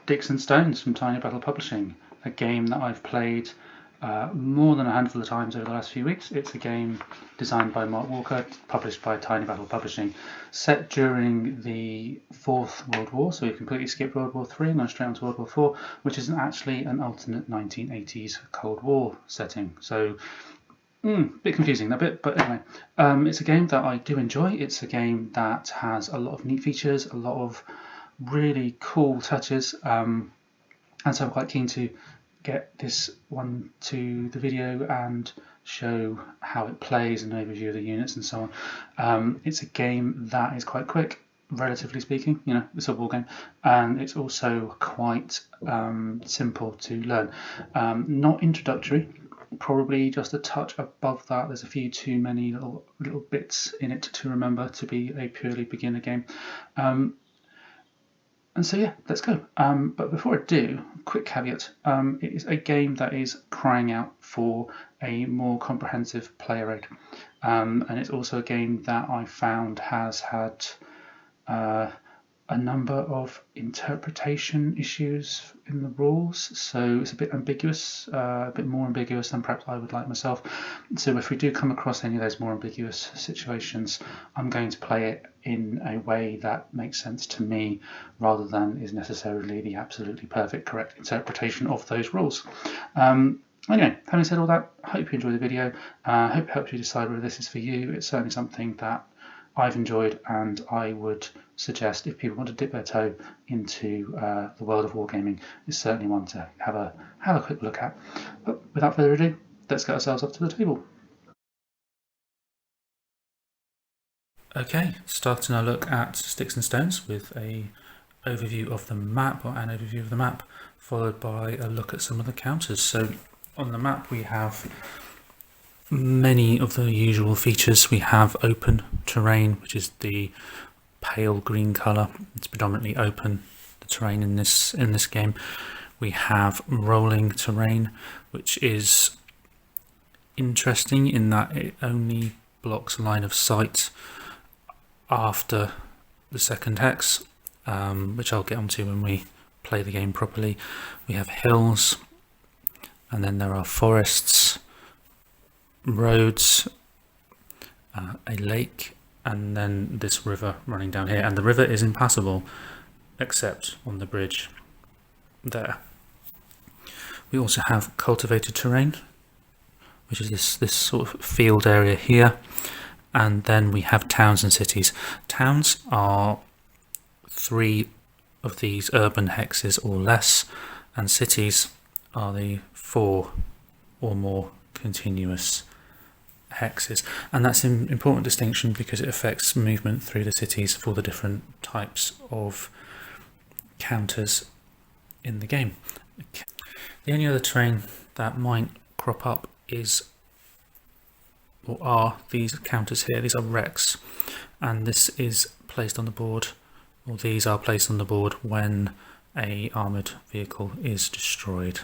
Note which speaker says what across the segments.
Speaker 1: Sticks and Stones from Tiny Battle Publishing, a game that I've played more than a handful of times over the last few weeks. It's a game designed by Mark Walker, published by Tiny Battle Publishing, set during the Fourth World War, so you completely skipped World War III and gone straight on to World War IV, which is actually an alternate 1980s Cold War setting. So, bit confusing that bit, but anyway, it's a game that I do enjoy. It's a game that has a lot of neat features, a lot of really cool touches, and so I'm quite keen to get this one to the video and show how it plays and overview of the units and so on. It's a game that is quite quick, relatively speaking. You know, it's a war game, and it's also quite simple to learn. Not introductory, probably just a touch above that. There's a few too many little bits in it to remember to be a purely beginner game. And so yeah, let's go. But before I do, quick caveat, it is a game that is crying out for a more comprehensive player aid. And it's also a game that I found has had a number of interpretation issues in the rules, so it's a bit ambiguous, a bit more ambiguous than perhaps I would like myself. So if we do come across any of those more ambiguous situations, I'm going to play it in a way that makes sense to me rather than is necessarily the absolutely perfect correct interpretation of those rules. Anyway, having said all that, I hope you enjoy the video. I hope it helps you decide whether this is for you. It's certainly something that I've enjoyed, and I would suggest if people want to dip their toe into the world of wargaming, it's certainly one to have a quick look at. But without further ado, let's get ourselves up to the table. Okay, starting our look at Sticks and Stones with an overview of the map, followed by a look at some of the counters. So on the map we have many of the usual features. We have open terrain, which is the pale green colour. It's predominantly open, the terrain in this game. We have rolling terrain, which is interesting in that it only blocks line of sight after the second hex, which I'll get onto when we play the game properly. We have hills, and then there are forests, roads, a lake, and then this river running down here, and the river is impassable except on the bridge there. We also have cultivated terrain, which is this sort of field area here, and then we have towns and cities. Towns are 3 of these urban hexes or less, and cities are the 4 or more continuous hexes, and that's an important distinction because it affects movement through the cities for the different types of counters in the game. The only other terrain that might crop up are these counters here. These are wrecks, and this is placed on the board, or these are placed on the board when a armoured vehicle is destroyed.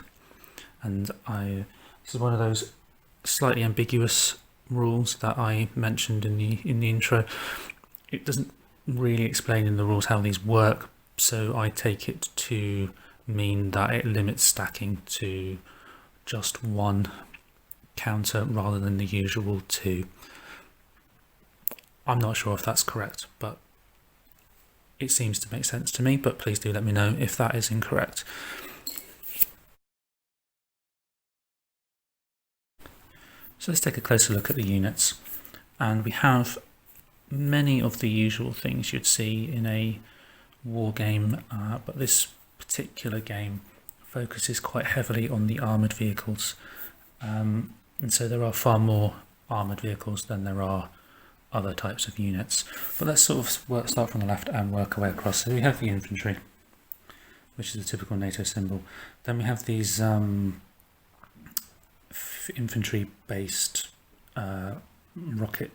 Speaker 1: And this is one of those slightly ambiguous rules that I mentioned in the intro. It doesn't really explain in the rules how these work, so I take it to mean that it limits stacking to just 1 counter rather than the usual 2. I'm not sure if that's correct, but it seems to make sense to me, but please do let me know if that is incorrect. So let's take a closer look at the units, and we have many of the usual things you'd see in a war game, but this particular game focuses quite heavily on the armoured vehicles, and so there are far more armoured vehicles than there are other types of units. But let's sort of start from the left and work our way across. So we have the infantry, which is a typical NATO symbol. Then we have these infantry based rocket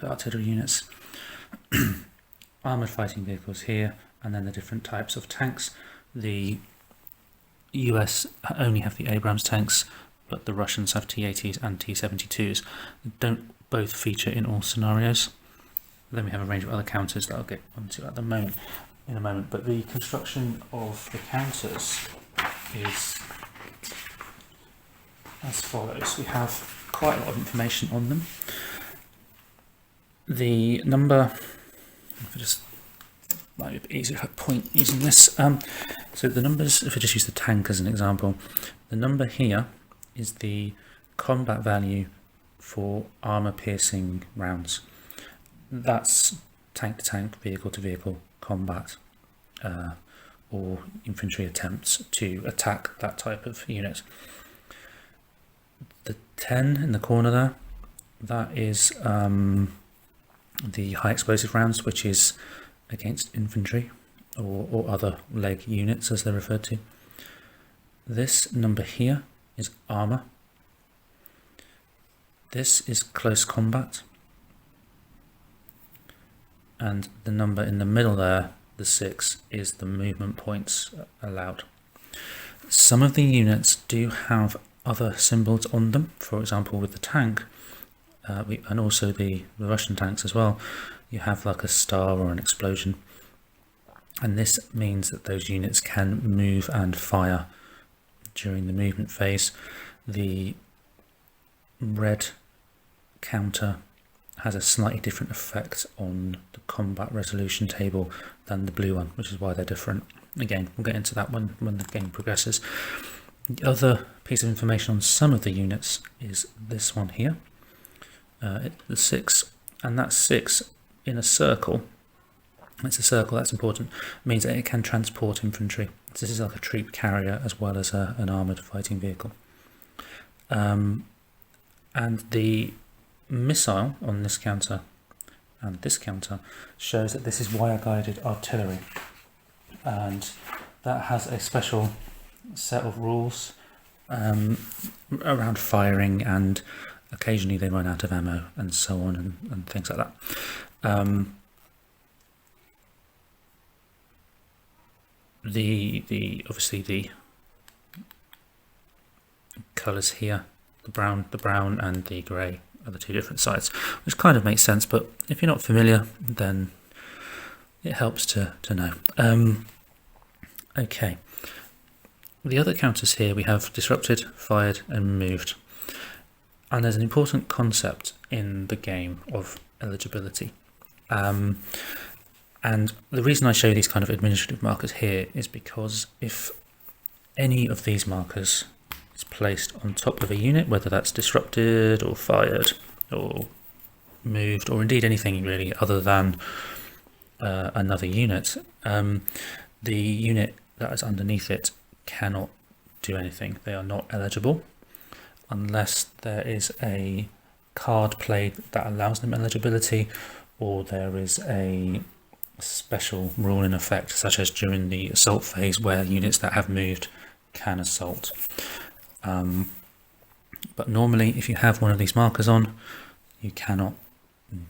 Speaker 1: artillery units, armoured fighting vehicles here, and then the different types of tanks. The US only have the Abrams tanks, but the Russians have T-80s and T-72s. They don't both feature in all scenarios. Then we have a range of other counters that I'll get onto at the moment. in a moment, but the construction of the counters is as follows. We have quite a lot of information on them. The number, if I just might be a bit easier if I point using this. So the numbers, if I just use the tank as an example, the number here is the combat value for armor piercing rounds. That's tank to tank, vehicle to vehicle combat, or infantry attempts to attack that type of unit. The 10 in the corner there, that is the high explosive rounds, which is against infantry or other leg units as they're referred to. This number here is armor. This is close combat. And the number in the middle there, the 6, is the movement points allowed. Some of the units do have other symbols on them. For example, with the tank, and also the Russian tanks as well, you have like a star or an explosion. And this means that those units can move and fire during the movement phase. The red counter has a slightly different effect on the combat resolution table than the blue one, which is why they're different. Again, we'll get into that when the game progresses. The other piece of information on some of the units is this one here, the 6, and that 6 in a circle. It's a circle, that's important. It means that it can transport infantry. So this is like a troop carrier as well as an armoured fighting vehicle. And the missile on this counter and this counter shows that this is wire-guided artillery, and that has a special set of rules around firing, and occasionally they run out of ammo and so on and things like that. Obviously the colours here, the brown and the grey are the two different sides, which kind of makes sense, but if you're not familiar, then it helps to know. Okay, the other counters here we have disrupted, fired and moved, and there's an important concept in the game of eligibility. And the reason I show these kind of administrative markers here is because if any of these markers is placed on top of a unit, whether that's disrupted or fired or moved, or indeed anything really other than another unit, the unit that is underneath it cannot do anything. They are not eligible unless there is a card played that allows them eligibility, or there is a special rule in effect, such as during the assault phase where units that have moved can assault. But normally if you have one of these markers on, you cannot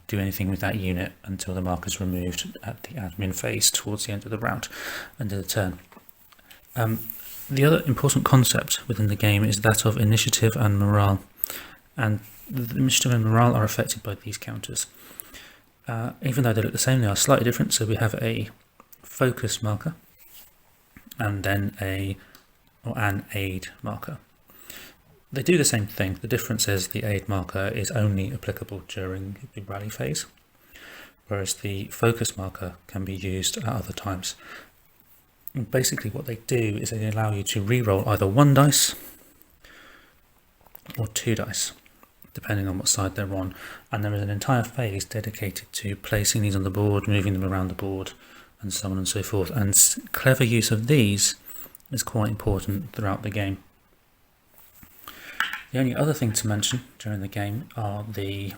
Speaker 1: do anything with that unit until the marker is removed at the admin phase towards the end of the round, end of the turn. The other important concept within the game is that of initiative and morale, and the initiative and morale are affected by these counters. Even though they look the same, they are slightly different. So we have a focus marker and then an aid marker. They do the same thing. The difference is the aid marker is only applicable during the rally phase, whereas the focus marker can be used at other times. And basically what they do is they allow you to re-roll either 1 dice or 2 dice, depending on what side they're on, and there is an entire phase dedicated to placing these on the board, moving them around the board, and so on and so forth. And clever use of these is quite important throughout the game. The only other thing to mention during the game are the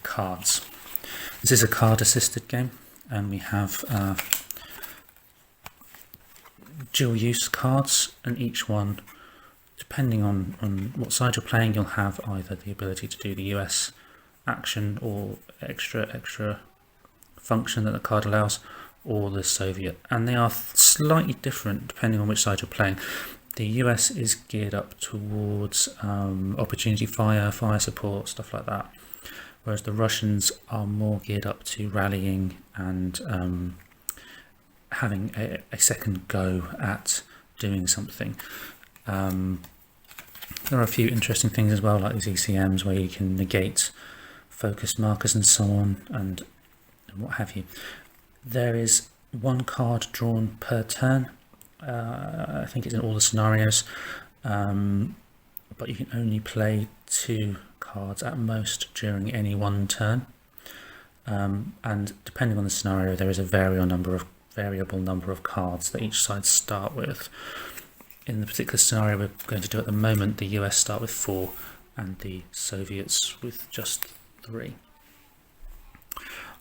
Speaker 1: cards. This is a card-assisted game, and we have dual-use cards, and each one, depending on what side you're playing, you'll have either the ability to do the US action or extra function that the card allows, or the Soviet, and they are slightly different depending on which side you're playing. The US is geared up towards opportunity fire, fire support, stuff like that, whereas the Russians are more geared up to rallying and having a second go at doing something. There are a few interesting things as well, like these ECMs where you can negate focused markers and so on, and what have you. There is one card drawn per turn. I think it's in all the scenarios, but you can only play 2 cards at most during any one turn, and depending on the scenario there is a variable number of cards that each side start with. In the particular scenario we're going to do at the moment, the US start with 4 and the Soviets with just 3.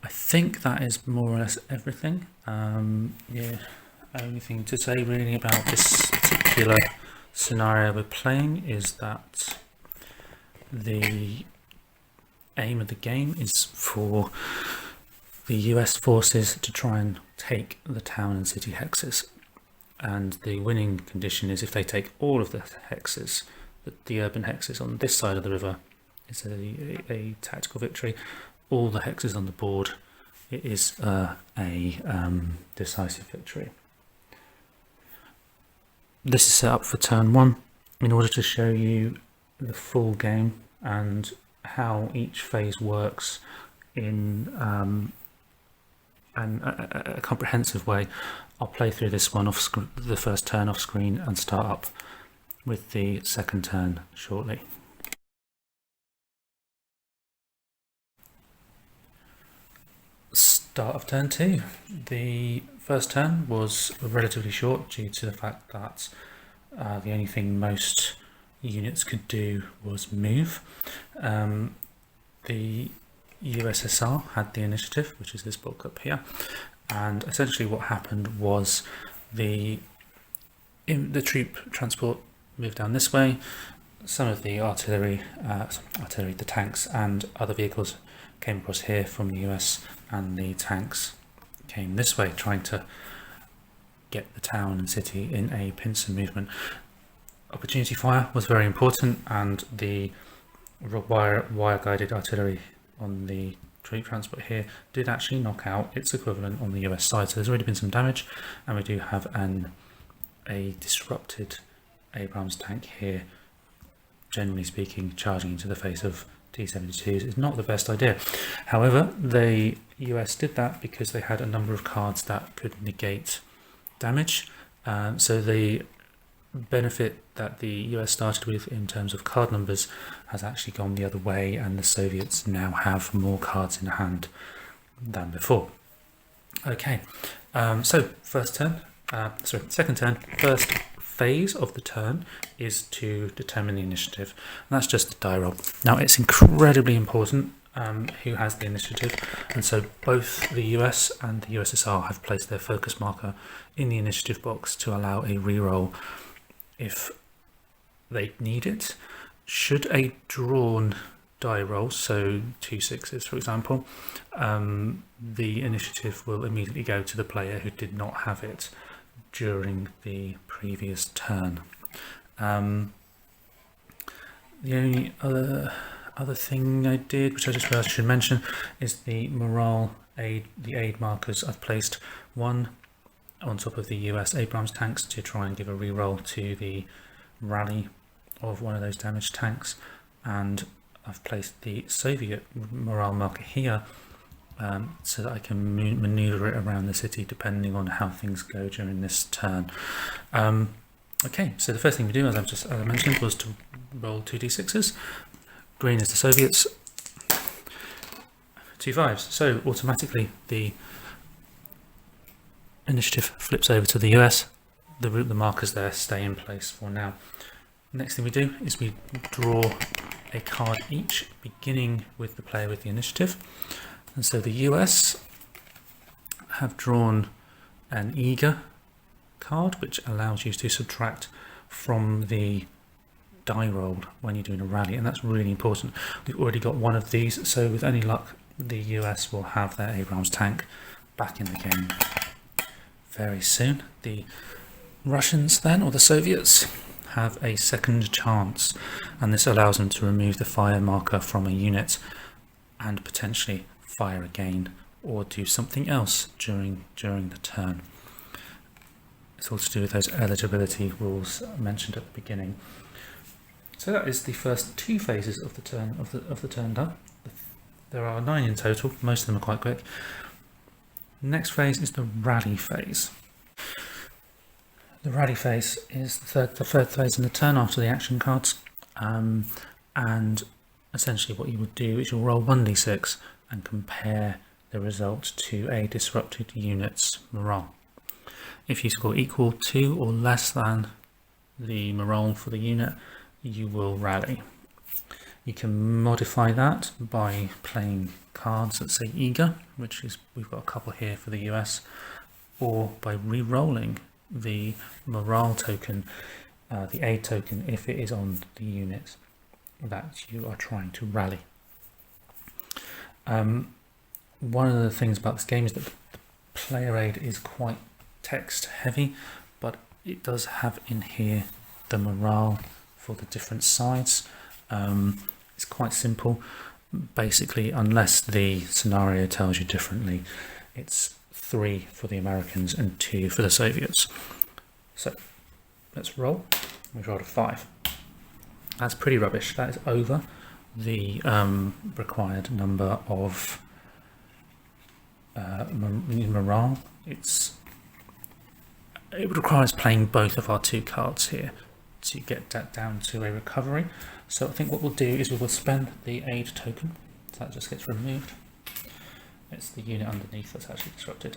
Speaker 1: I think that is more or less everything. Yeah, only thing to say really about this particular scenario we're playing is that the aim of the game is for the US forces to try and take the town and city hexes, and the winning condition is if they take all of the hexes, the urban hexes on this side of the river. It's a tactical victory. All the hexes on the board, it is a decisive victory. This is set up for turn 1 in order to show you the full game and how each phase works in a comprehensive way. I'll play through this one the first turn off screen and start up with the second turn shortly. Start of turn 2. The first turn was relatively short due to the fact that the only thing most units could do was move. The USSR had the initiative, which is this block up here, and essentially what happened was the troop transport moved down this way. Some of the artillery, the tanks and other vehicles came across here from the US, and the tanks came this way trying to get the town and city in a pincer movement. Opportunity fire was very important, and the wire guided artillery on the troop transport here did actually knock out its equivalent on the US side, so there's already been some damage, and we do have a disrupted Abrams tank here. Generally speaking, charging into the face of T-72s is not the best idea. However, the US did that because they had a number of cards that could negate damage, so the benefit that the US started with in terms of card numbers has actually gone the other way, and the Soviets now have more cards in hand than before. Okay, so second turn, first phase of the turn is to determine the initiative, and that's just the die roll. Now it's incredibly important who has the initiative, and so both the US and the USSR have placed their focus marker in the initiative box to allow a reroll if they need it. Should a drawn die roll, so 2 6s for example, the initiative will immediately go to the player who did not have it during the previous turn. The only other thing I did, which I just realized I should mention, is the morale aid, the aid markers. I've placed one on top of the US Abrams tanks to try and give a reroll to the rally of one of those damaged tanks, and I've placed the Soviet morale marker here so that I can maneuver it around the city depending on how things go during this turn. Okay, so the first thing we do, as I mentioned, was to roll 2d6s. Green is the Soviets, 2 5s, so automatically the initiative flips over to the US. The markers there stay in place for now. Next thing we do is we draw a card each, beginning with the player with the initiative. And so the US have drawn an eager card, which allows you to subtract from the die rolled when you're doing a rally, and that's really important. We've already got one of these, so with any luck the US will have their Abrams tank back in the game very soon. The Russians then, or the Soviets, have a second chance, and this allows them to remove the fire marker from a unit and potentially fire again or do something else during the turn. It's all to do with those eligibility rules mentioned at the beginning. So that is the first 2 phases of the turn done. There are 9 in total. Most of them are quite quick. Next phase is the rally phase. The rally phase is the third phase in the turn after the action cards, and essentially what you would do is you'll roll 1d6 and compare the result to a disrupted unit's morale. If you score equal to or less than the morale for the unit, you will rally. You can modify that by playing cards that say eager, which is, we've got a couple here for the US, or by re-rolling the morale token, the aid token, if it is on the unit that you are trying to rally. One of the things about this game is that the player aid is quite text heavy, but it does have in here the morale for the different sides. It's quite simple. Basically, unless the scenario tells you differently, it's 3 for the Americans and 2 for the Soviets. So let's roll. We've rolled a 5. That's pretty rubbish. That is over the required number of morale. It requires playing both of our 2 cards here to get that down to a recovery. So I think what we'll do is we will spend the aid token, so that just gets removed. It's the unit underneath that's actually disrupted.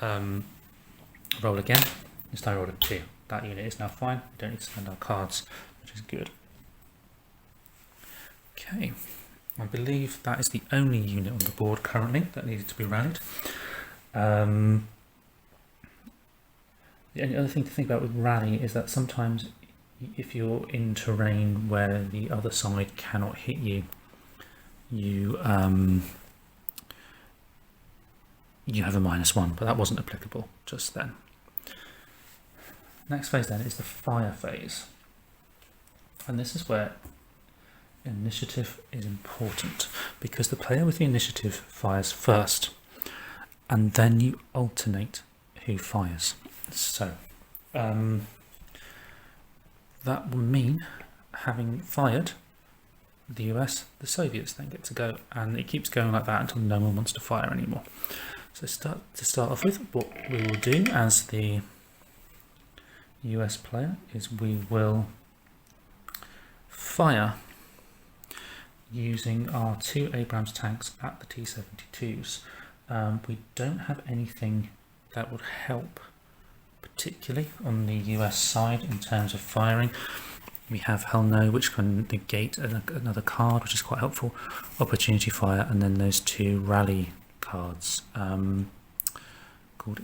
Speaker 1: Roll again. This time I rolled a 2. That unit is now fine. We don't need to spend our cards, which is good. Okay, I believe that is the only unit on the board currently that needed to be rallied. The only other thing to think about with rally is that sometimes if you're in terrain where the other side cannot hit you, you have a -1, but that wasn't applicable just then. Next phase then is the fire phase, and this is where initiative is important, because the player with the initiative fires first and then you alternate who fires. So that will mean, having fired the US, the Soviets then get to go, and it keeps going like that until no one wants to fire anymore. So to start off with, what we will do as the US player is we will fire using our 2 Abrams tanks at the T-72s. We don't have anything that would help particularly on the US side in terms of firing. We have Hell No, which can negate another card, which is quite helpful, opportunity fire, and then those 2 rally cards, called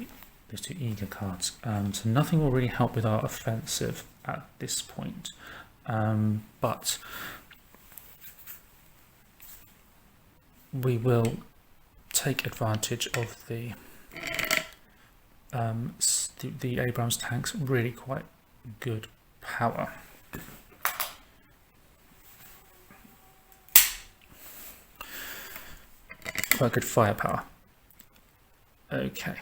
Speaker 1: those 2 eager cards. So nothing will really help with our offensive at this point, but we will take advantage of the Abrams tanks' really quite good power. Quite good firepower. Okay.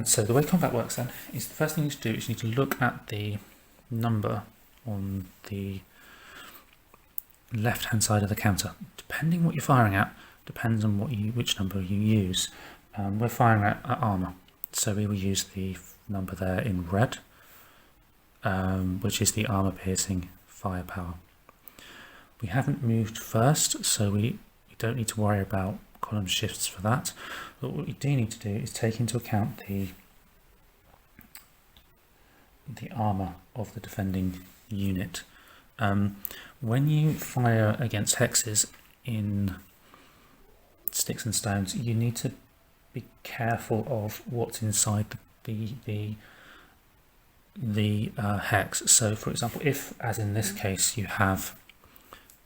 Speaker 1: So the way combat works then is, the first thing you need to do is you need to look at the number on the left hand side of the counter. Depending what you're firing at, depends on which number you use. We're firing at armor, so we will use the number there in red, which is the armor piercing firepower. We haven't moved first, so we don't need to worry about column shifts for that. But what we do need to do is take into account the armor of the defending unit. When you fire against hexes in Sticks and Stones, you need to be careful of what's inside the hex. So for example, if, as in this case, you have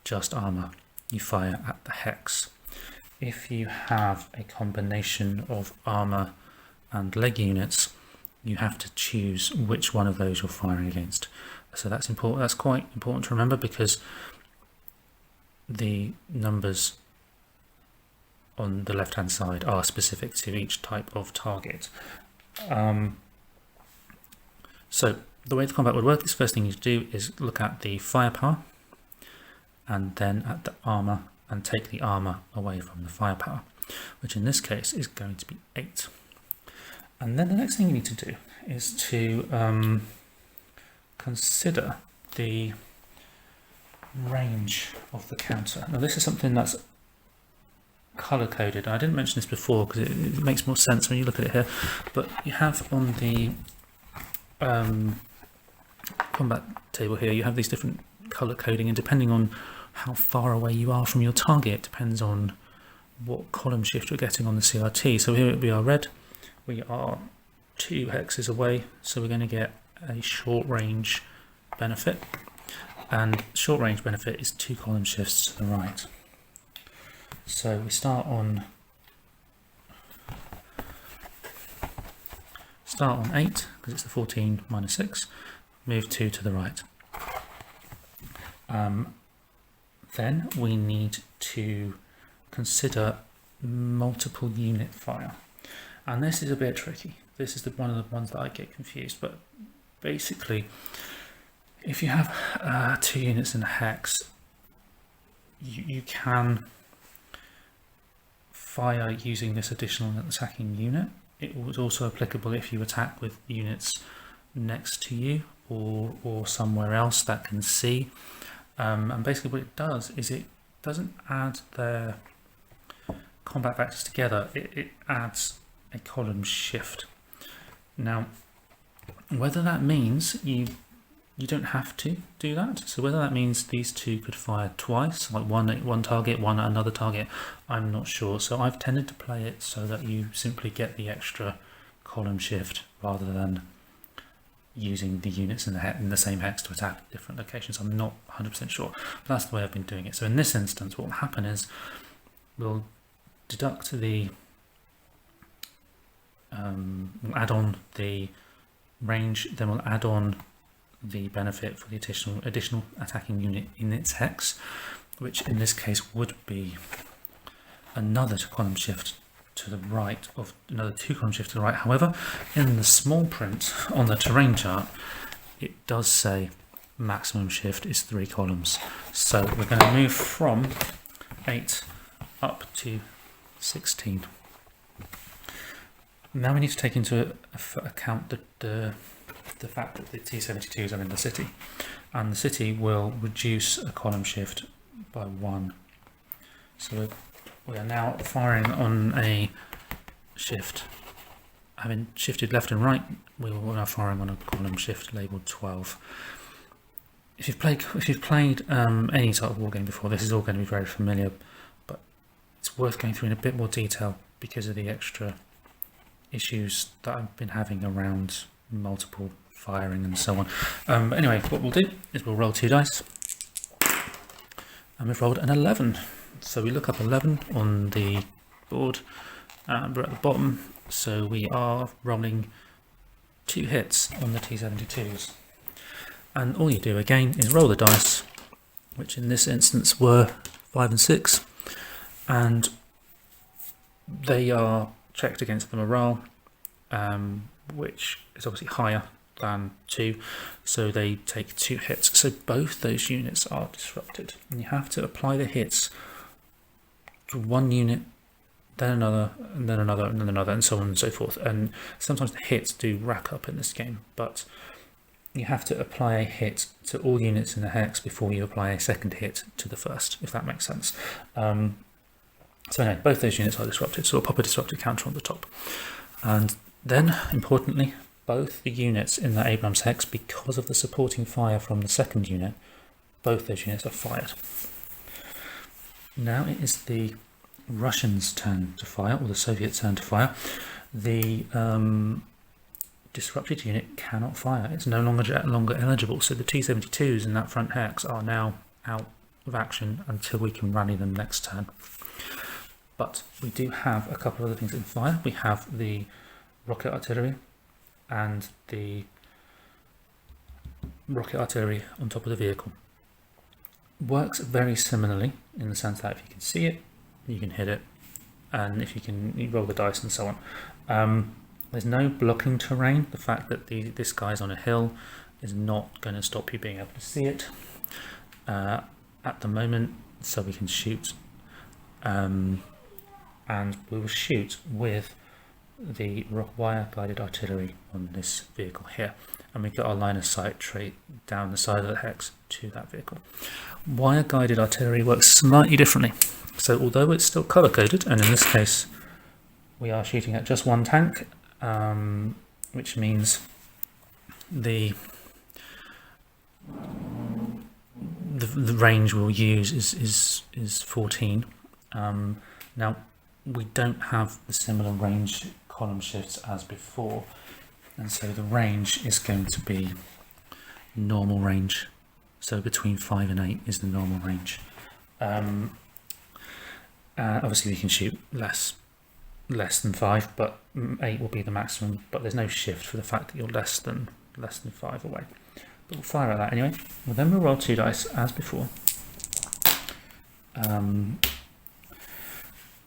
Speaker 1: just armor, you fire at the hex. If you have a combination of armor and leg units, you have to choose which one of those you're firing against. So that's important. That's quite important to remember, because the numbers on the left hand side are specific to each type of target. So the way the combat would work is, first thing you do is look at the firepower and then at the armor, and take the armor away from the firepower, which in this case is going to be 8. And then the next thing you need to do is to consider the range of the counter. Now this is something that's color coded. I didn't mention this before because it makes more sense when you look at it here, but you have on the combat table here, you have these different color coding, and depending on how far away you are from your target depends on what column shift you're getting on the CRT. So here we are red, we are 2 hexes away, so we're going to get a short range benefit, and short range benefit is 2 column shifts to the right. So we start on 8 because it's the 14 minus 6, move 2 to the right. Then we need to consider multiple unit fire, and this is a bit tricky. This is one of the ones that I get confused, but basically if you have 2 units in a hex, you can fire using this additional attacking unit. It was also applicable if you attack with units next to you or somewhere else that can see. And basically what it does is it doesn't add their combat vectors together, it adds a column shift. Now whether that means you don't have to do that, so whether that means these 2 could fire twice, like one at one target, one at another target, I'm not sure. So I've tended to play it so that you simply get the extra column shift rather than using the units in the same hex to attack different locations. I'm not 100% sure, but that's the way I've been doing it. So in this instance, what will happen is we'll deduct the we'll add on the range, then we'll add on the benefit for the additional attacking unit in its hex, which in this case would be another column shift to the right, of another 2 column shift to the right. However, in the small print on the terrain chart, it does say maximum shift is 3 columns. So we're going to move from 8 up to 16. Now we need to take into account the fact that the T-72s are in the city, and the city will reduce a column shift by 1. So we are now firing on a shift. Having shifted left and right, we are now firing on a column shift labelled 12. If you've played any type of war game before, this is all going to be very familiar, but it's worth going through in a bit more detail because of the extra issues that I've been having around multiple firing and so on. Anyway, what we'll do is we'll roll 2 dice, and we've rolled an 11. So we look up 11 on the board, and we're at the bottom, so we are rolling 2 hits on the T-72s. And all you do again is roll the dice, which in this instance were 5 and 6, and they are checked against the morale, which is obviously higher than 2, so they take 2 hits. So both those units are disrupted, and you have to apply the hits to one unit, then another, and then another, and then another, and so on and so forth. And sometimes the hits do rack up in this game, but you have to apply a hit to all units in the hex before you apply a second hit to the first, if that makes sense. So anyway, both those units are disrupted, so we'll pop a disrupted counter on the top. And then, importantly, both the units in the Abrams hex, because of the supporting fire from the second unit, both those units are fired. Now it is the Russians' turn to fire, or the Soviets' turn to fire. The disrupted unit cannot fire. It's no longer eligible, so the T-72s in that front hex are now out of action until we can rally them next turn. But we do have a couple of other things in fire. We have the rocket artillery and the rocket artillery on top of the vehicle. Works very similarly in the sense that if you can see it, you can hit it, and if you roll the dice and so on. There's no blocking terrain. The fact that this guy's on a hill is not going to stop you being able to see it at the moment, so we can shoot, and we will shoot with the wire guided artillery on this vehicle here, and we get our line of sight trait down the side of the hex to that vehicle. Wire guided artillery works slightly differently. So although it's still color coded, and in this case we are shooting at just one tank, which means the range we'll use is 14. Now we don't have the similar range column shifts as before, and so the range is going to be normal range. So between 5 and 8 is the normal range. Obviously we can shoot less than 5, but 8 will be the maximum, but there's no shift for the fact that you're less than 5 away. But we'll fire at that anyway. Well, then we'll roll 2 dice as before.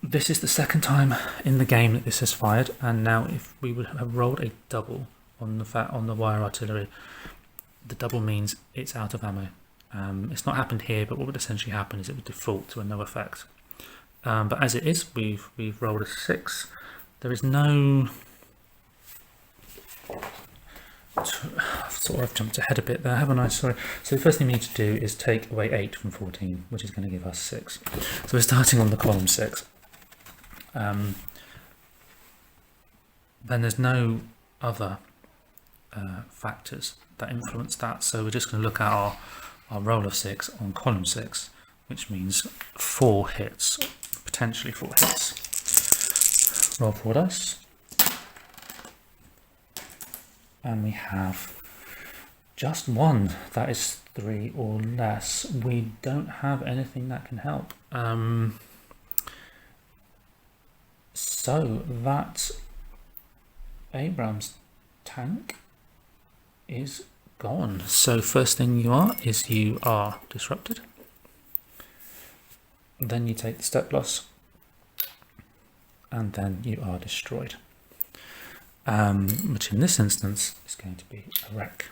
Speaker 1: This is the second time in the game that this has fired, and now if we would have rolled a double on the wire artillery, the double means it's out of ammo. It's not happened here, but what would essentially happen is it would default to a no effect. But as it is, we've rolled a 6. There is no... I've jumped ahead a bit there, haven't I? Sorry. So the first thing we need to do is take away 8 from 14, which is going to give us 6. So we're starting on the column 6. Then there's no other factors that influence that, so we're just going to look at our roll of 6 on column 6, which means 4 hits, potentially 4 hits. Roll 4 dice, and we have just 1. That is 3 or less. We don't have anything that can help. So that Abrams tank is gone. So first thing you are disrupted. Then you take the step loss, and then you are destroyed. Which in this instance is going to be a wreck.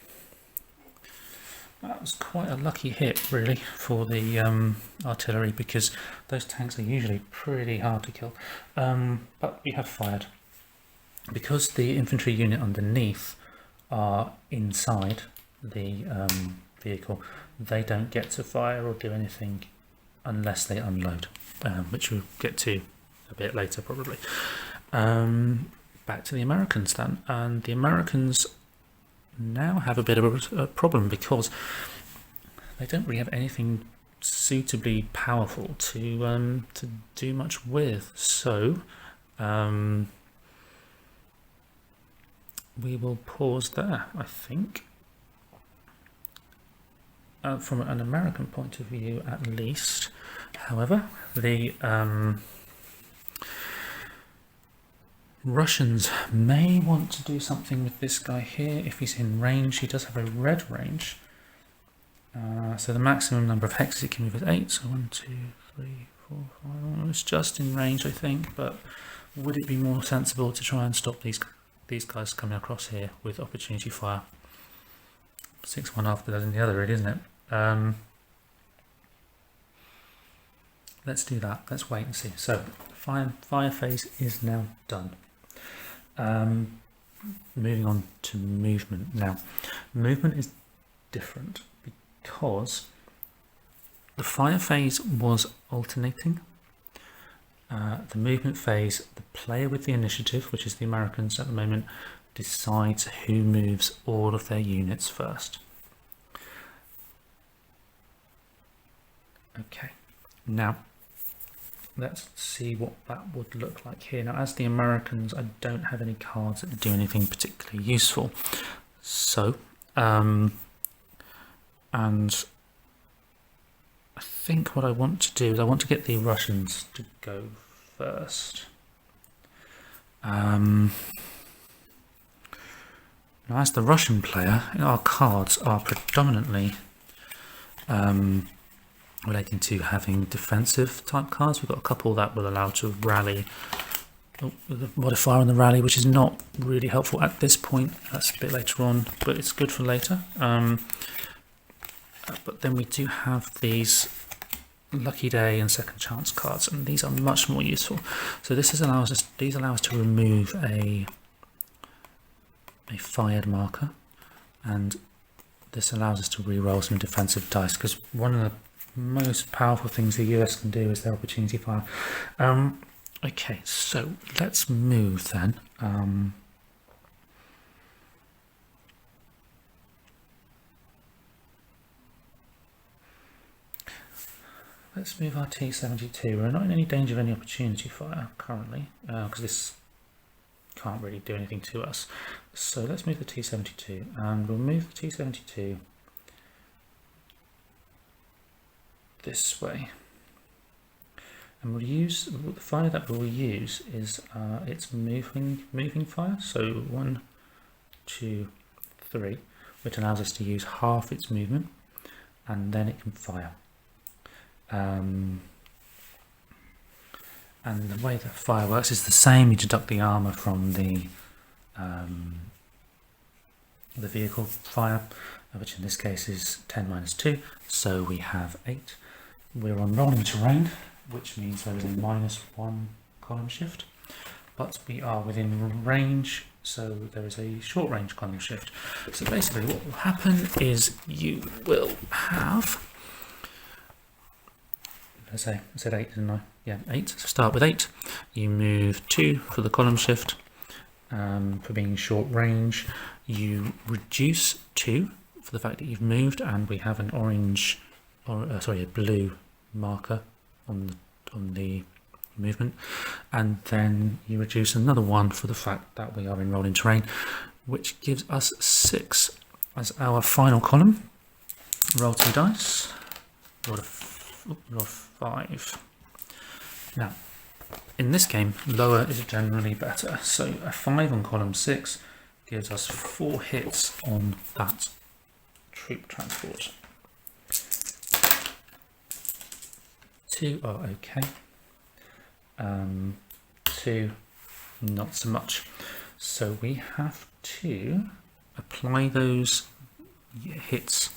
Speaker 1: That was quite a lucky hit, really, for the artillery, because those tanks are usually pretty hard to kill. But we have fired. Because the infantry unit underneath are inside the vehicle, they don't get to fire or do anything unless they unload, which we'll get to a bit later probably. Back to the Americans then, and the Americans now have a bit of a problem because they don't really have anything suitably powerful to do much with. So we will pause there, I think. From an American point of view, at least. However, the Russians may want to do something with this guy here. If he's in range, he does have a red range. So the maximum number of hexes he can move is 8. So 1, 2, 3, 4, 5. It's just in range, I think. But would it be more sensible to try and stop these guys coming across here with opportunity fire? 6 one after that in the other, really, isn't it? Let's do that. Let's wait and see. So fire phase is now done. Moving on to movement now. Movement is different because the fire phase was alternating. The movement phase, the player with the initiative, which is the Americans at the moment, decides who moves all of their units first. Okay, now let's see what that would look like here. Now, as the Americans, I don't have any cards that do anything particularly useful. So, and I think what I want to do is I want to get the Russians to go first. Now, as the Russian player, our cards are predominantly relating to having defensive type cards. We've got a couple that will allow to rally with a modifier on the rally, which is not really helpful at this point. That's a bit later on, but it's good for later. But then we do have these Lucky Day and Second Chance cards, and these are much more useful. So these allow us to remove a fired marker, and this allows us to re-roll some defensive dice, because one of the most powerful things the US can do is their opportunity fire. Okay, so let's move then. Let's move our T-72. We're not in any danger of any opportunity fire currently, because this can't really do anything to us. So let's move the T-72, and we'll move the T-72 this way. And we'll use, the fire that we'll use is its moving fire. So 1, 2, 3, which allows us to use half its movement, and then it can fire. And the way that fire works is the same. You deduct the armor from the vehicle fire, which in this case is 10 minus 2, so we have 8. We're on rolling terrain, which means there is a -1 column shift, but we are within range, so there is a short range column shift. So basically what will happen is you will have, I said 8, didn't I? Yeah, 8. So start with 8. You move 2 for the column shift. For being short range, you reduce 2 for the fact that you've moved, and we have an orange, or a blue marker on the movement, and then you reduce another 1 for the fact that we are in rolling terrain, which gives us 6 as our final column. Roll 2 dice. Roll 5. Now, in this game, lower is generally better. So a 5 on column 6 gives us 4 hits on that troop transport. 2 are okay. 2, not so much. So we have to apply those hits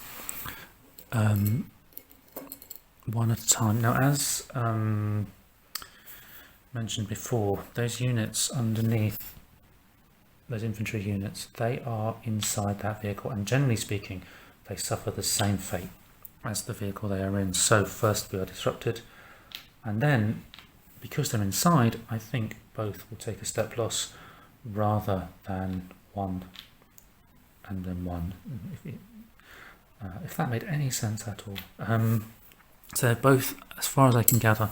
Speaker 1: one at a time. Now, as mentioned before, those units underneath, those infantry units, they are inside that vehicle, and generally speaking, they suffer the same fate as the vehicle they are in. So first we are disrupted, and then because they're inside, I think both will take a step loss rather than 1 and then 1, if that made any sense at all. So both, as far as I can gather,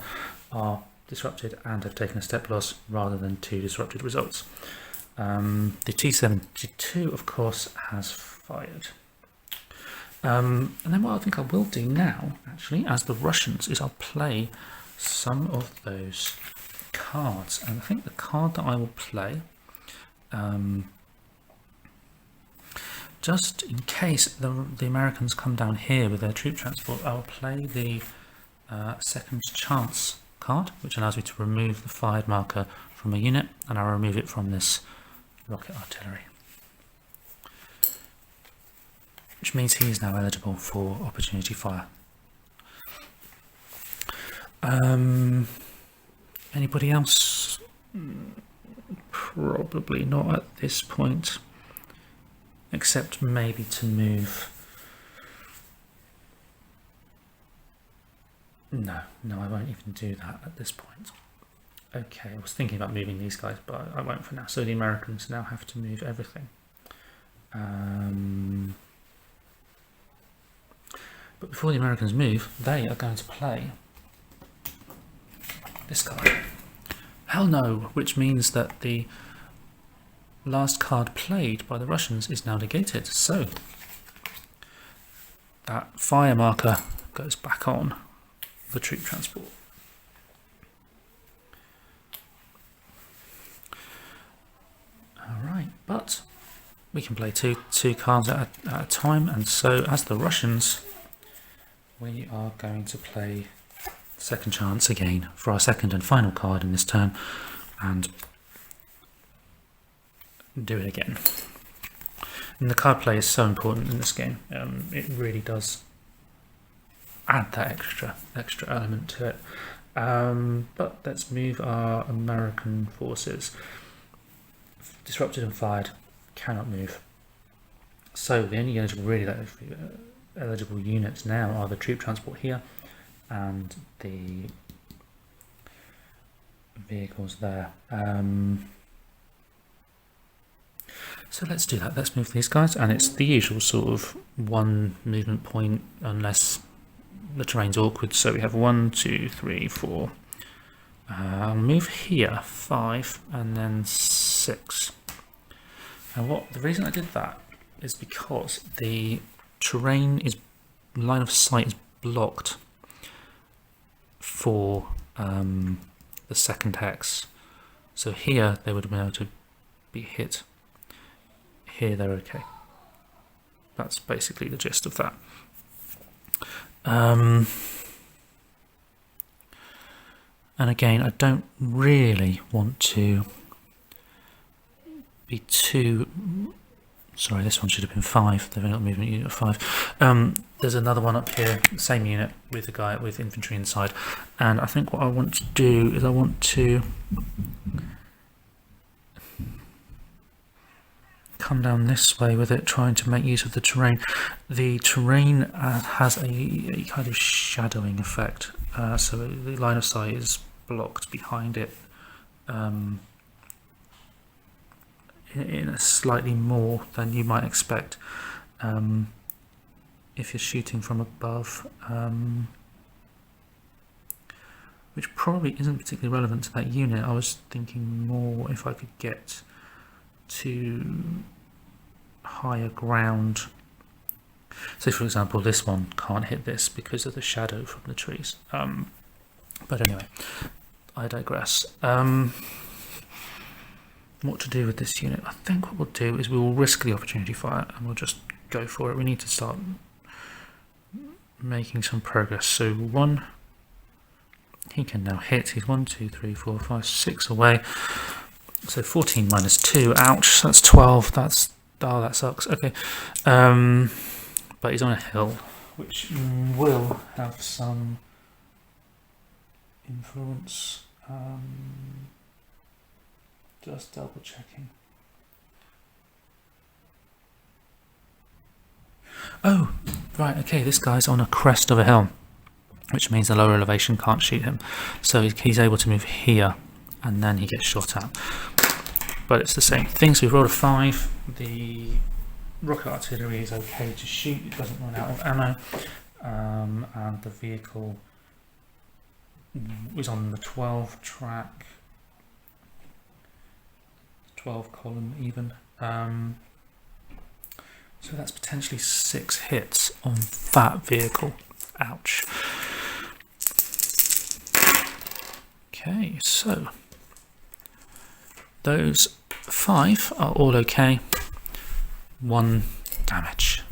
Speaker 1: are disrupted and have taken a step loss rather than 2 disrupted results. The T-72, of course, has fired. And then what I think I will do now, actually, as the Russians, is I'll play some of those cards. And I think the card that I will play, just in case the Americans come down here with their troop transport, I will play the Second Chance card, which allows me to remove the fired marker from a unit, and I'll remove it from this rocket artillery, which means he is now eligible for opportunity fire. Anybody else? Probably not at this point, except maybe to move. No, I won't even do that at this point. Okay, I was thinking about moving these guys, but I won't for now. So the Americans now have to move everything. But before the Americans move, they are going to play this card. Hell no, which means that the last card played by the Russians is now negated. So that fire marker goes back on the troop transport. Alright, but we can play two cards at a time, and so as the Russians, we are going to play second chance again for our second and final card in this turn, and do it again. And the card play is so important in this game. It really does add that extra element to it. But let's move our American forces. Disrupted and fired, cannot move. So the only eligible units now are the troop transport here and the vehicles there. So let's do that. Let's move these guys, and it's the usual sort of one movement point unless the terrain's awkward. So we have 1, 2, 3, 4. I'll move here 5 and then 6. And the reason I did that is because the terrain line of sight is blocked for the second hex. So here they would have been able to be hit. Here they're okay. That's basically the gist of that. And again, I don't really want to be too... Sorry, this one should have been 5. They've only got movement unit of 5. There's another one up here, same unit, with a guy with infantry inside. And I think what I want to do is I want to come down this way with it, trying to make use of the terrain. The terrain has a kind of shadowing effect, so the line of sight is blocked behind it in a slightly more than you might expect if you're shooting from above, which probably isn't particularly relevant to that unit. I was thinking more if I could get to higher ground. So for example, this one can't hit this because of the shadow from the trees. But anyway, I digress. What to do with this unit? I think what we'll do is we will risk the opportunity fire and we'll just go for it. We need to start making some progress. So 1, he can now hit. He's 1, 2, 3, 4, 5, 6 away. So 14 minus 2, ouch, that's 12, oh, that sucks, okay. But he's on a hill, which will have some influence. Just double checking. Oh, right, okay, this guy's on a crest of a hill, which means the lower elevation can't shoot him. So he's able to move here, and then he gets shot at. But it's the same thing, so we've rolled a 5. The rocket artillery is okay to shoot, it doesn't run out of ammo, and the vehicle is on the 12 track, 12 column even, so that's potentially 6 hits on that vehicle. Ouch. Okay, so those 5 are all okay. 1 damage.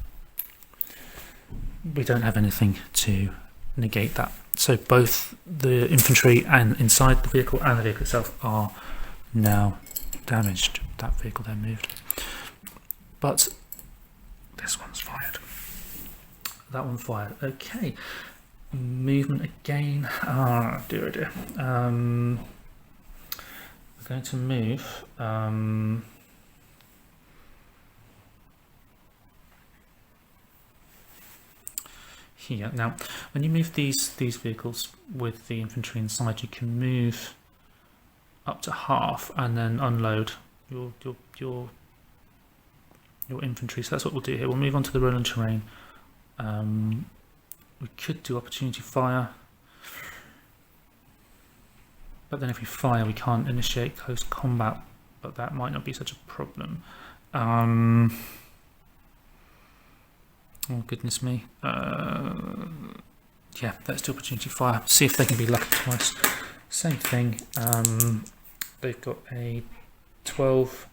Speaker 1: We don't have anything to negate that. So both the infantry and inside the vehicle and the vehicle itself are now damaged. That vehicle then moved. But this one's fired. That one fired. Okay. Movement again. Ah, dear, dear. We're going to move. Here. Now, when you move these vehicles with the infantry inside, you can move up to half and then unload your infantry. So that's what we'll do here. We'll move on to the rolling terrain. We could do opportunity fire, but then if we fire, we can't initiate close combat. But that might not be such a problem. Oh goodness me. Yeah, let's do opportunity fire. See if they can be lucky twice. Same thing. They've got a 12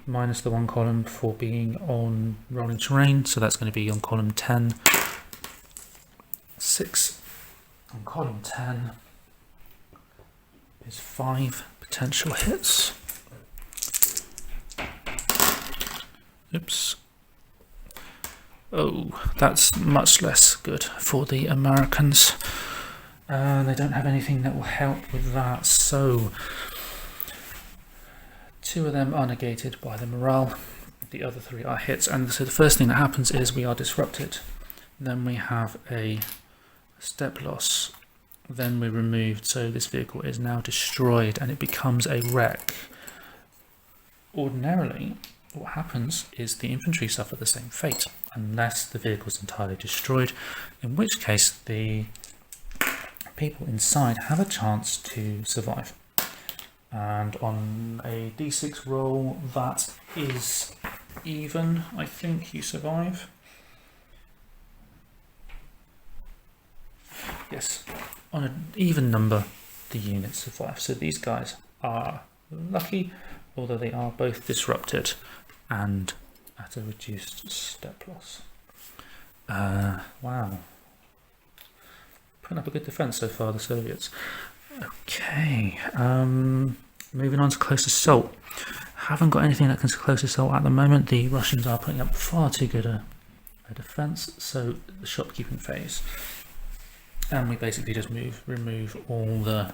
Speaker 1: minus the 1 column for being on rolling terrain, so that's going to be on column 10. 6 on column 10 is 5 potential hits. Oops. Oh, that's much less good for the Americans. They don't have anything that will help with that, so 2 of them are negated by the morale, the other 3 are hits, and so the first thing that happens is we are disrupted. Then we have a step loss, then we're removed, so this vehicle is now destroyed and it becomes a wreck. Ordinarily, what happens is the infantry suffer the same fate, unless the vehicle is entirely destroyed, in which case the people inside have a chance to survive. And on a d6 roll that is even, I think you survive. Yes, on an even number the units survive. So these guys are lucky, although they are both disrupted and at a reduced step loss. Wow. Putting up a good defense so far, the Soviets. Okay, moving on to close assault. Haven't got anything that can close assault at the moment. The Russians are putting up far too good a defense, so the shopkeeping phase. And we basically just remove all the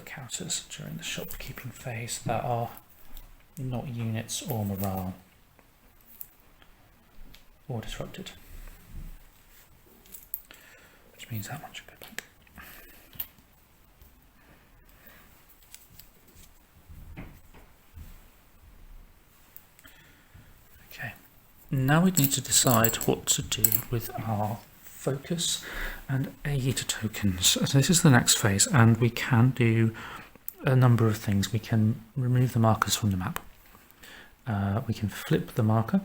Speaker 1: counters during the shopkeeping phase that are not units or morale or disrupted. Which means that one should go back. Okay, now we need to decide what to do with our focus and aid tokens. So this is the next phase, and we can do a number of things. We can remove the markers from the map. We can flip the marker,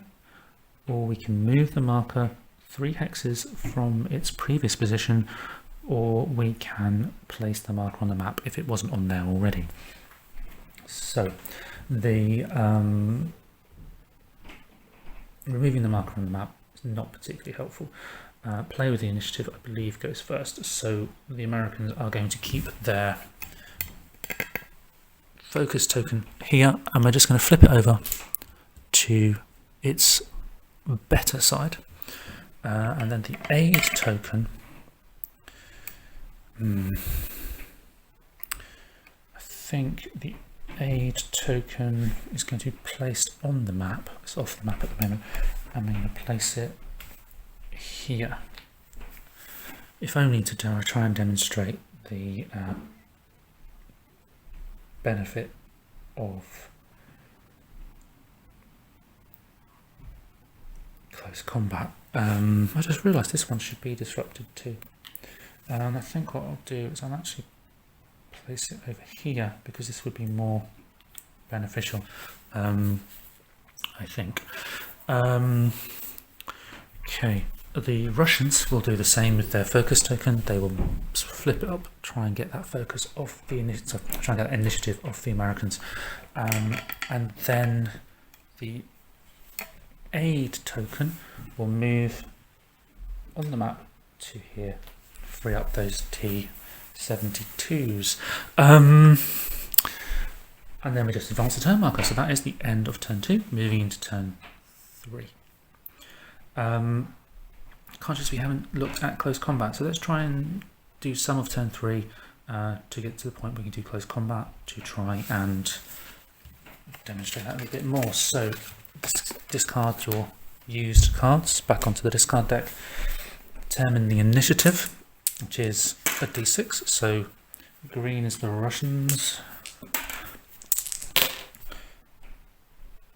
Speaker 1: or we can move the marker 3 hexes from its previous position, or we can place the marker on the map if it wasn't on there already. So the removing the marker on the map is not particularly helpful. Play with the initiative, I believe, goes first, so the Americans are going to keep their focus token here, and we're just going to flip it over to its better side, and then the aid token, I think the aid token is going to be placed on the map. It's off the map at the moment. I'm going to place it here, if only to try and demonstrate the benefit of close combat. I just realised this one should be disrupted too, and I think what I'll do is I'll actually place it over here because this would be more beneficial, I think. Okay, the Russians will do the same with their focus token. They will flip it up, try and get that focus off the initiative, try and get that initiative off the Americans, and then the aid token will move on the map to here, free up those T-72s, and then we just advance the turn marker. So that is the end of turn 2, moving into turn 3. Conscious we haven't looked at close combat, so let's try and do some of turn 3 to get to the point we can do close combat, to try and demonstrate that a little bit more. So discard your used cards back onto the discard deck, determine the initiative, which is a d6, so green is the Russians.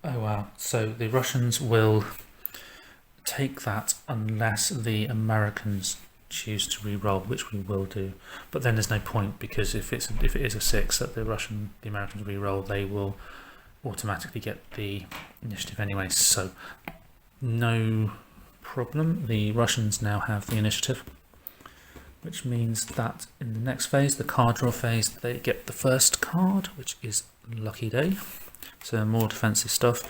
Speaker 1: Oh wow, so the Russians will take that unless the Americans choose to re-roll, which we will do, but then there's no point, because if it is a 6 that the Americans re-roll, they will automatically get the initiative anyway, so no problem. The Russians now have the initiative, which means that in the next phase, the card draw phase, they get the first card, which is Lucky Day. So more defensive stuff,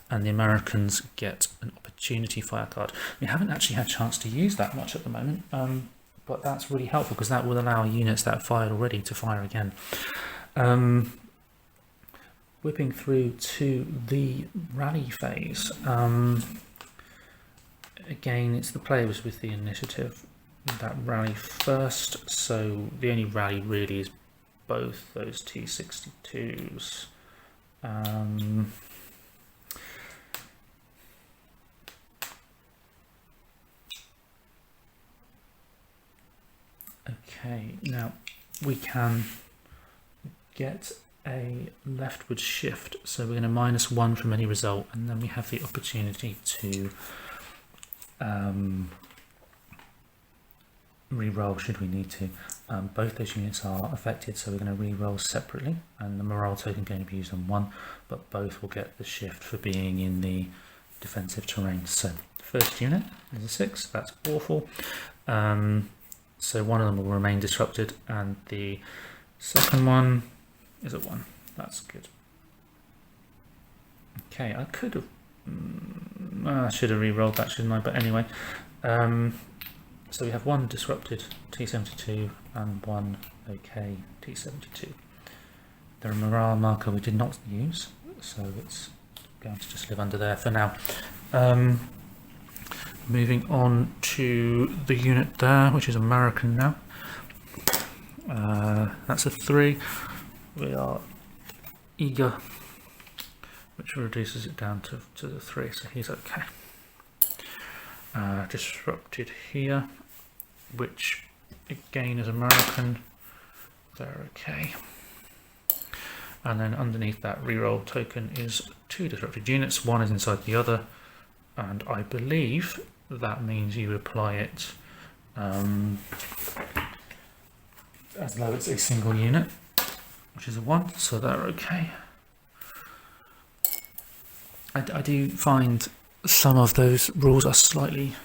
Speaker 1: and the Americans get an opportunity fire card. We haven't actually had a chance to use that much at the moment, but that's really helpful because that will allow units that have fired already to fire again. Whipping through to the rally phase. Again, it's the players with the initiative that rally first, so the only rally really is both those T-62s. Okay, now we can get a leftward shift, so we're going to -1 from any result, and then we have the opportunity to re-roll should we need to. Both those units are affected, so we're going to re-roll separately, and the morale token going to be used on one, but both will get the shift for being in the defensive terrain. So first unit is a 6, that's awful. So one of them will remain disrupted, and the second one is a 1. That's good. Okay, I could have I should have re-rolled that, shouldn't I? But anyway, so we have one disrupted T-72 and one OK T-72. The morale marker we did not use, so it's going to just live under there for now. Moving on to the unit there, which is American now. That's a 3. We are eager, which reduces it down to the 3, so he's okay. Disrupted here, which again is American. They're okay. And then underneath that reroll token is 2 disrupted units. One is inside the other, and I believe that means you apply it as though it's a single unit, which is a 1, so they're okay. I do find some of those rules are slightly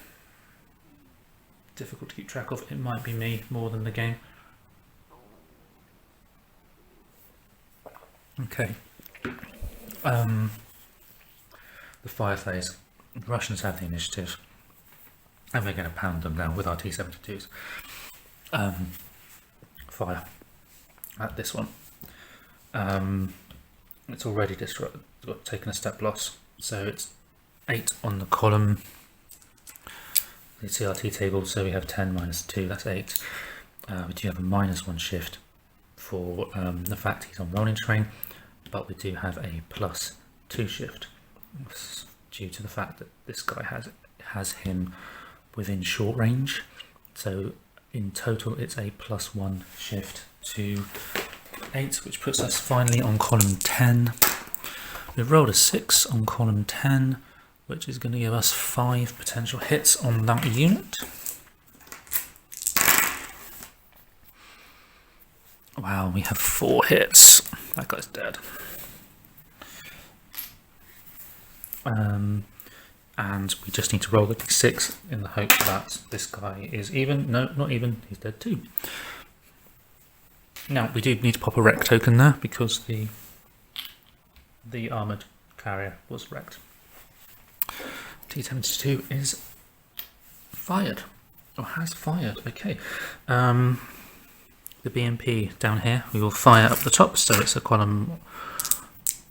Speaker 1: difficult to keep track of. It might be me more than the game. Okay. The fire phase. The Russians have the initiative, and we're going to pound them down with our T-72s. Fire at this one. It's already taken a step loss, so it's 8 on the column. The CRT table, so we have 10 minus 2, that's 8. We do have a -1 shift for the fact he's on rolling terrain, but we do have a +2 shift due to the fact that this guy has him within short range. So in total it's a +1 shift to 8, which puts us finally on column 10. We've rolled a 6 on column 10, which is going to give us 5 potential hits on that unit. Wow, we have 4 hits. That guy's dead. And we just need to roll the d6 in the hope that this guy is even. No, not even. He's dead too. Now, we do need to pop a wreck token there because the armoured carrier was wrecked. T-72 is fired, or has fired. Okay. The BMP down here, we will fire up the top, so it's a column.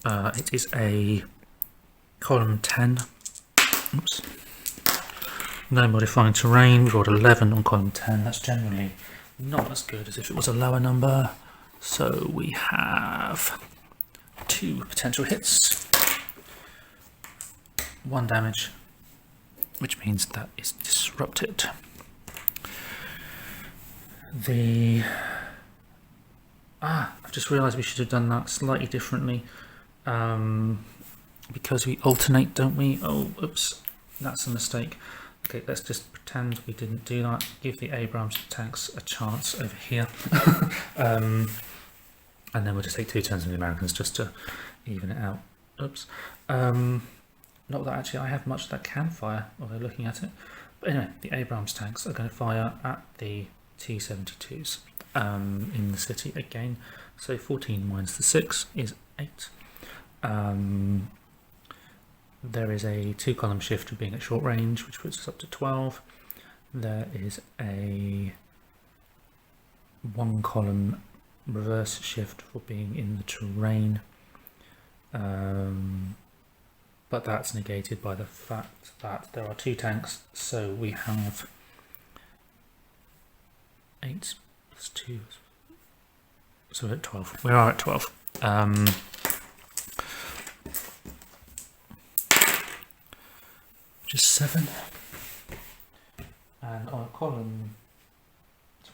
Speaker 1: It is a column 10. Oops. No modifying terrain. We've got 11 on column 10. That's generally not as good as if it was a lower number. So we have 2 potential hits, 1 damage, which means that is disrupted. I've just realised we should have done that slightly differently, because we alternate, don't we? Oh, oops, that's a mistake. Okay, let's just pretend we didn't do that. Give the Abrams tanks a chance over here. And then we'll just take 2 turns with the Americans just to even it out. Oops. Not that actually I have much that can fire, although looking at it. But anyway, the Abrams tanks are going to fire at the T-72s in the city again. So 14 minus the 6 is 8. There is a 2-column shift for being at short range, which puts us up to 12. There is a 1-column reverse shift for being in the terrain, but that's negated by the fact that there are 2 tanks, so we have 8 plus 2, so we're at 12. We are at 12. Just 7, and on column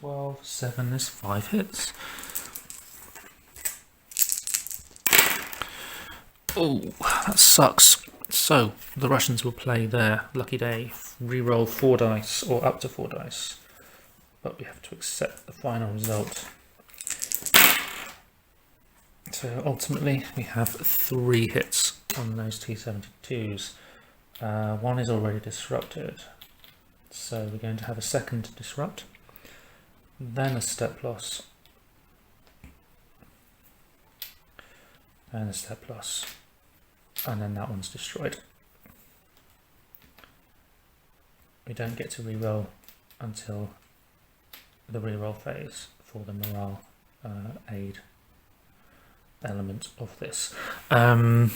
Speaker 1: 12, 7 is 5 hits. Oh, that sucks. So the Russians will play their lucky day, re-roll 4 dice or up to 4 dice, but we have to accept the final result. So ultimately we have 3 hits on those T-72s. 1 is already disrupted, so we're going to have a second disrupt, then a step loss, and a step loss, and then that one's destroyed. We don't get to reroll until the reroll phase for the morale aid element of this. And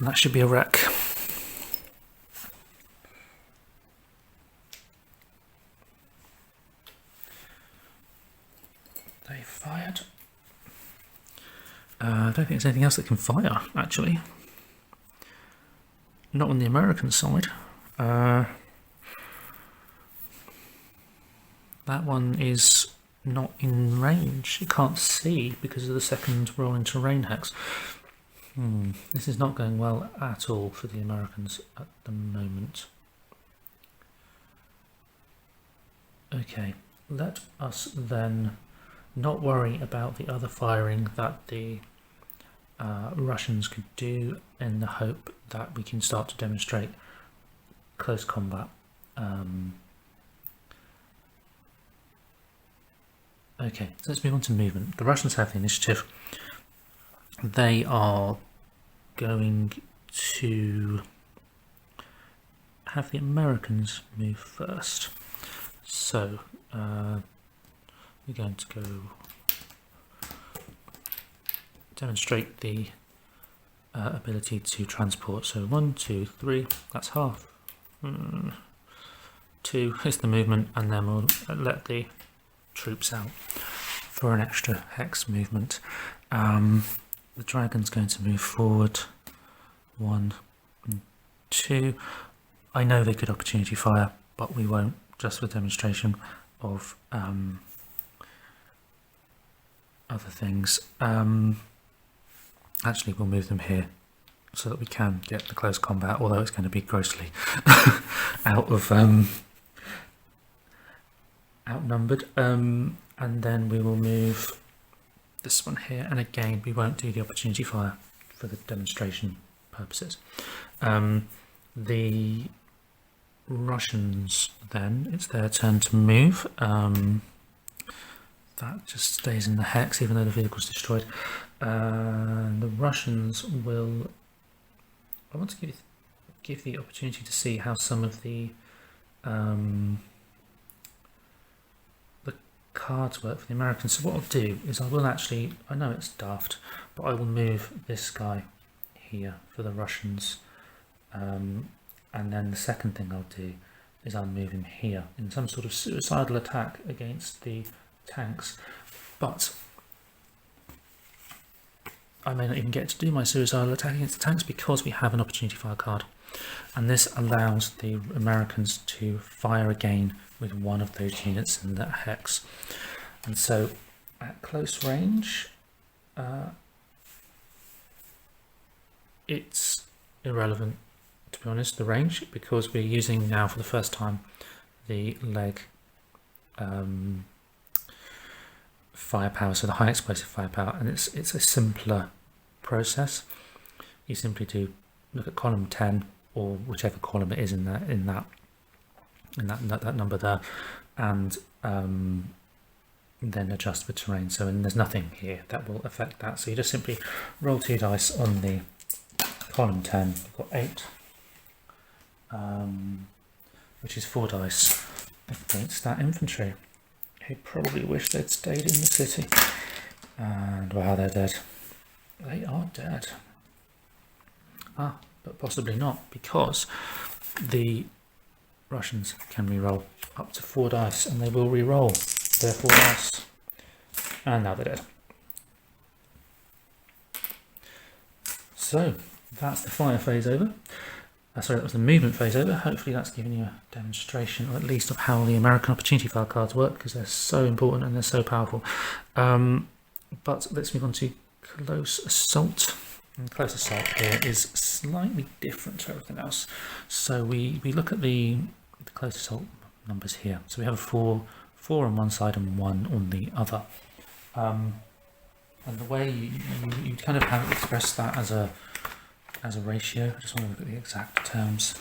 Speaker 1: that should be a wreck. They fired. I don't think there's anything else that can fire, actually. Not on the American side. That one is not in range. You can't see because of the second roll in terrain hex. This is not going well at all for the Americans at the moment. Okay, let us then not worry about the other firing that the Russians could do, in the hope that we can start to demonstrate close combat. Okay, so let's move on to movement. The Russians have the initiative. They are going to have the Americans move first. So we're going to go demonstrate the ability to transport. So 1, 2, 3, that's half. 2 is the movement, and then we'll let the troops out for an extra hex movement. The dragon's going to move forward. 1 and 2. I know they could opportunity fire, but we won't, just for demonstration of other things. Actually, we'll move them here so that we can get the close combat, although it's going to be grossly outnumbered. And then we will move this one here, and again we won't do the opportunity fire for the demonstration purposes. The Russians, then, it's their turn to move. That just stays in the hex even though the vehicle's destroyed. The Russians will, I want to give the opportunity to see how some of the cards work for the Americans. So what I'll do is I will actually, I know it's daft, but I will move this guy here for the Russians, and then the second thing I'll do is I'll move him here in some sort of suicidal attack against the tanks, but I may not even get to do my suicidal attack against the tanks because we have an opportunity fire card, and this allows the Americans to fire again with one of those units in that hex. And so at close range, it's irrelevant, to be honest, the range, because we're using now for the first time the leg firepower, so the high explosive firepower, and it's a simpler process. You simply do look at column 10 or whichever column it is in that number there, and then adjust the terrain. So and there's nothing here that will affect that. So you just simply roll 2 dice on the column 10. You've got 8, which is 4 dice against that infantry, who probably wish they'd stayed in the city. And wow, they're dead. They are dead. But possibly not, because the Russians can re-roll up to 4 dice, and they will re-roll their 4 dice. And now they're dead. So that's the fire phase over. Sorry, that was the movement phase over. Hopefully that's given you a demonstration, or at least of how the American opportunity file cards work, because they're so important and they're so powerful. But let's move on to close assault. And close assault here is slightly different to everything else. So we look at the close assault numbers here. So we have a 4 on one side and 1 on the other. And the way you kind of have expressed that as a ratio. I just want to look at the exact terms.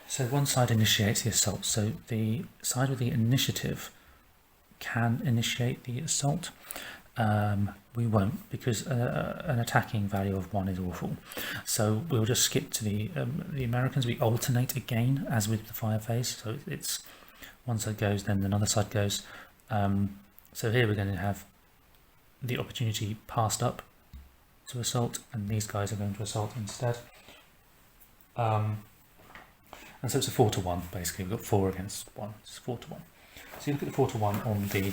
Speaker 1: So one side initiates the assault. So the side with the initiative can initiate the assault. We won't, because an attacking value of 1 is awful. So we'll just skip to the Americans. We alternate again, as with the fire phase. So it's one side goes, then another side goes. So here we're going to have the opportunity passed up to assault, and these guys are going to assault instead. And so it's a 4 to 1 basically. We've got 4 against 1. It's 4 to 1. So you look at the 4 to 1 on the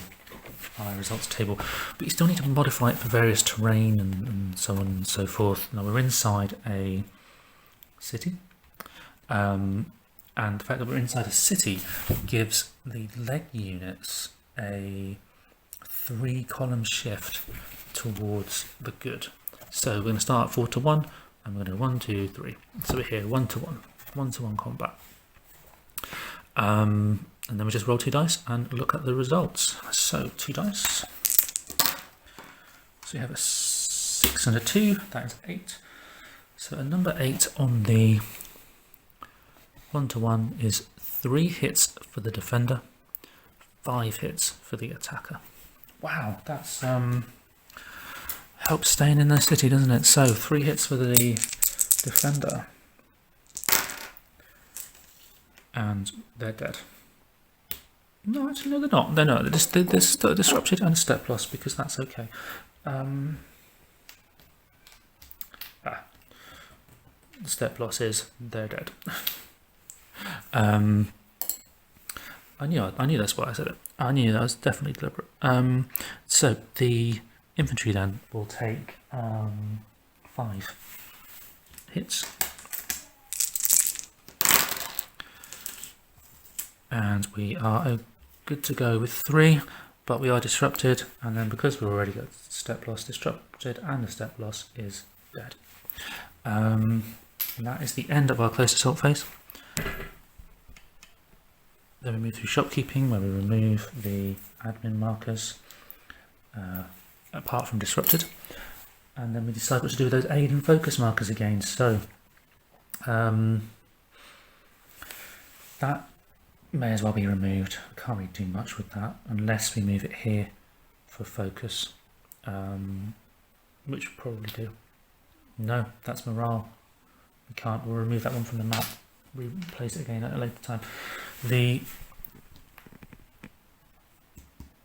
Speaker 1: results table, but you still need to modify it for various terrain and so on and so forth. Now we're inside a city, and the fact that we're inside a city gives the leg units a 3-column shift towards the good. So we're going to start at 4 to 1, and we're going to do 1, 2, 3. So we're here 1 to 1, 1 to 1 combat. And then we just roll 2 dice and look at the results. So 2 dice. So we have a 6 and a 2. That is 8. So a number 8 on the 1 to 1 is 3 hits for the defender, 5 hits for the attacker. Wow, that's helps staying in the city, doesn't it? So 3 hits for the defender, and they're dead. No, actually, no, they're not. They're not. They're still disrupted and a step loss, because that's okay. The step loss is they're dead. I knew that's why I said it. I knew that was definitely deliberate. So the infantry then will take 5 hits. And we are good to go with 3, but we are disrupted, and then because we've already got step loss disrupted, and the step loss is dead. And that is the end of our close assault phase. Then we move through shopkeeping, where we remove the admin markers apart from disrupted, and then we decide what to do with those aid and focus markers again. So that may as well be removed. I can't really do much with that unless we move it here for focus, which we'll probably do. No, that's morale. We can't. We'll remove that one from the map, replace it again at a later time.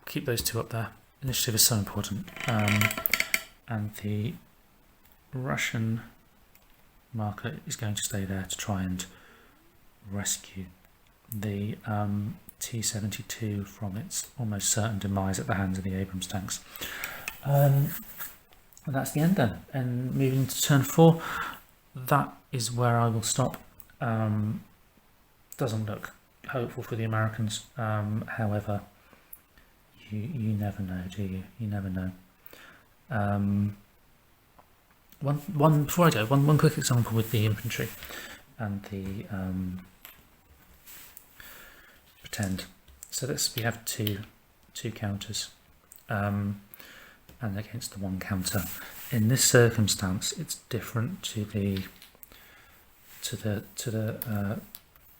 Speaker 1: Keep those 2 up there. Initiative is so important, and the Russian marker is going to stay there to try and rescue the T-72 from its almost certain demise at the hands of the Abrams tanks. And that's the end then. And moving to turn 4, that is where I will stop. Doesn't look hopeful for the Americans. However, you never know, do you? You never know. Before I go, one quick example with the infantry and the pretend. So we have two counters, and against the 1 counter. In this circumstance, it's different to the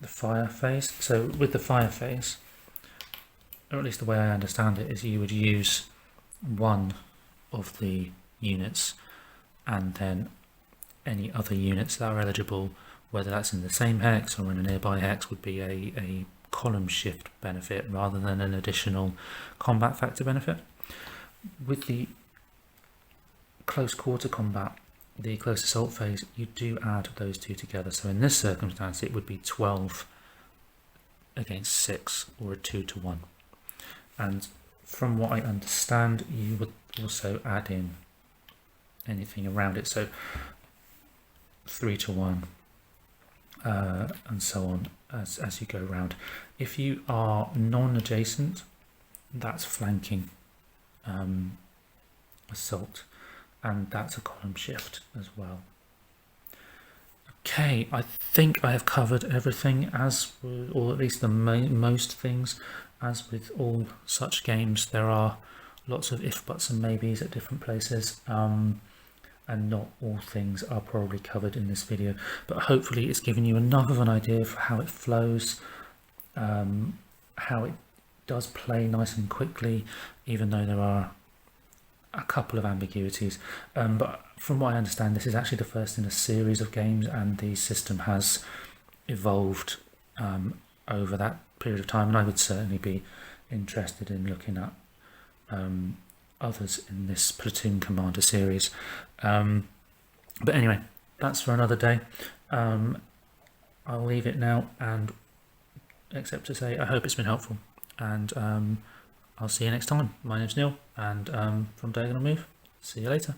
Speaker 1: fire phase. So with the fire phase, or at least the way I understand it, is you would use one of the units, and then any other units that are eligible, whether that's in the same hex or in a nearby hex, would be a column shift benefit rather than an additional combat factor benefit. With the close quarter combat, the close assault phase, you do add those two together. So in this circumstance, it would be 12 against 6, or a 2-to-1. And from what I understand, you would also add in anything around it, so 3-to-1, and so on as you go around. If you are non-adjacent, that's flanking assault, and that's a column shift as well. Okay, I think I have covered everything, or at least the most things. As with all such games, there are lots of if, buts and maybes at different places, and not all things are probably covered in this video, but hopefully it's given you enough of an idea of how it flows, how it does play nice and quickly, even though there are a couple of ambiguities. But from what I understand, this is actually the first in a series of games, and the system has evolved over that period of time, and I would certainly be interested in looking at others in this Platoon Commander series. But anyway, that's for another day. I'll leave it now, and except to say I hope it's been helpful, and I'll see you next time. My name's Neil, and from Diagonal Move. See you later.